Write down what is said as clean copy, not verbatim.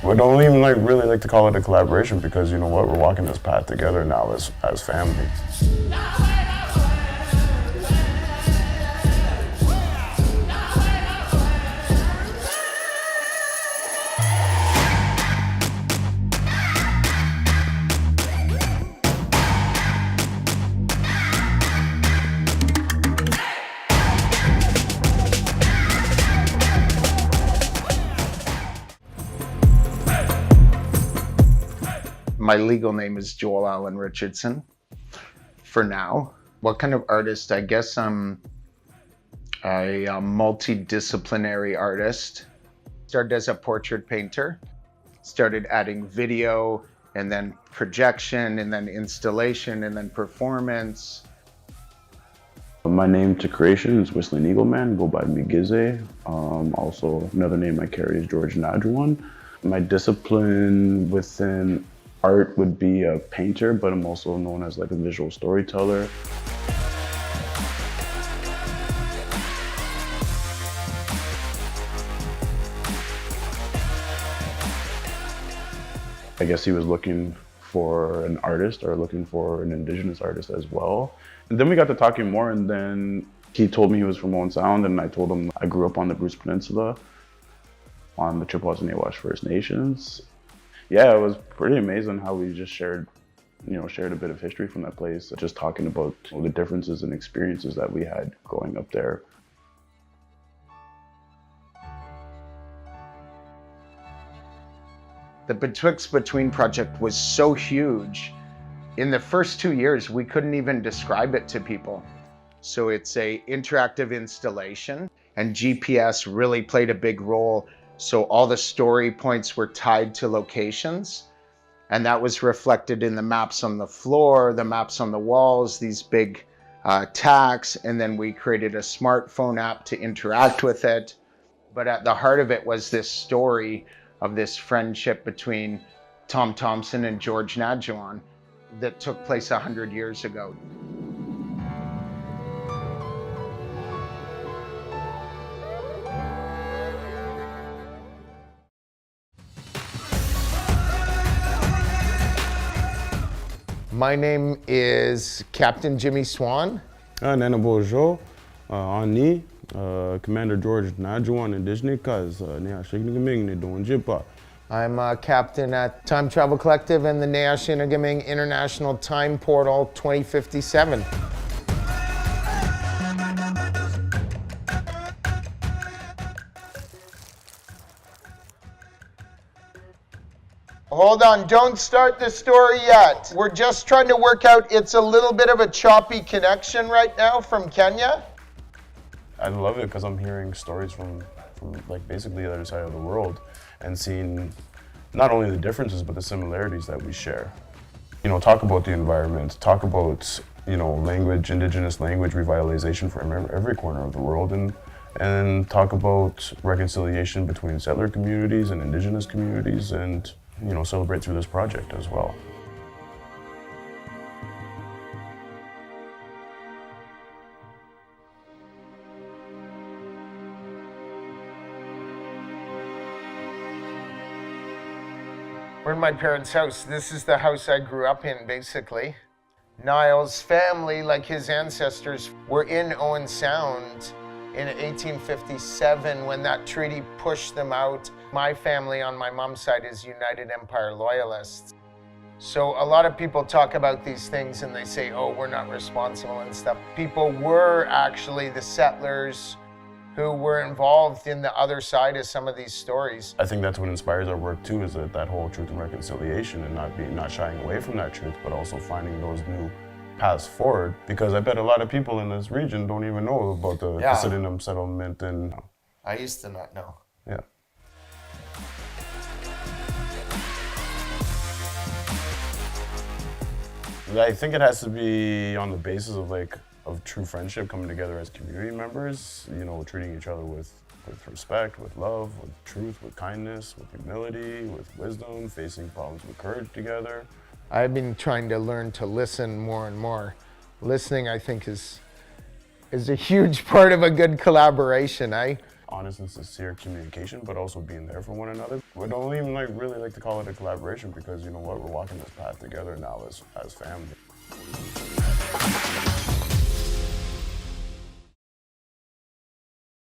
We don't even really like to call it a collaboration because you know what, we're walking this path together now as family. My legal name is Joel Allen Richardson, for now. What kind of artist? I guess I'm a multidisciplinary artist. Started as a portrait painter, started adding video, and then projection, and then installation, and then performance. My name to creation is Whistling Eagle Man, go by Migize. Also, another name I carry is George Najuan. My discipline within art would be a painter, but I'm also known as like a visual storyteller. I guess he was looking for an artist or looking for an Indigenous artist as well. And then we got to talking more, and then he told me he was from Owen Sound, and I told him I grew up on the Bruce Peninsula on the Chippewas and Neyaashiinigmiing First Nations. Yeah, it was pretty amazing how we just shared a bit of history from that place, just talking about the differences and experiences that we had growing up there. The Betwixt Between project was so huge. In the first 2 years, we couldn't even describe it to people. So it's a interactive installation, and GPS really played a big role. So all the story points were tied to locations, and that was reflected in the maps on the floor, the maps on the walls, these big tacks, and then we created a smartphone app to interact with it. But at the heart of it was this story of this friendship between Tom Thompson and George Najuan that took place 100 years ago. My name is Captain Jimmy Swan. Naveau, Ani, Commander George Najuan, Indigenous, Neyaashiinigmiing, Neyaashiinigmiing. I'm a captain at Time Travel Collective and the Neyaashiinigmiing International Time Portal 2057. Hold on, don't start the story yet. We're just trying to work out, it's a little bit of a choppy connection right now from Kenya. I love it because I'm hearing stories from like basically the other side of the world and seeing not only the differences but the similarities that we share. You know, talk about the environment, talk about, you know, language, Indigenous language revitalization from every corner of the world, and talk about reconciliation between settler communities and Indigenous communities, and you know, celebrate through this project as well. We're in my parents' house. This is the house I grew up in, basically. Niall's family, like his ancestors, were in Owen Sound in 1857 when that treaty pushed them out. My family on my mom's side is United Empire Loyalists. So a lot of people talk about these things and they say, oh, we're not responsible and stuff. People were actually the settlers who were involved in the other side of some of these stories. I think that's what inspires our work too, is that whole truth and reconciliation, and not shying away from that truth, but also finding those new paths forward. Because I bet a lot of people in this region don't even know about the Sydenham settlement. And I used to not know. Yeah. I think it has to be on the basis of true friendship, coming together as community members, you know, treating each other with respect, with love, with truth, with kindness, with humility, with wisdom, facing problems with courage together. I've been trying to learn to listen more and more. Listening, I think, is a huge part of a good collaboration. honest and sincere communication, but also being there for one another. We don't even really like to call it a collaboration because you know what, we're walking this path together now as family.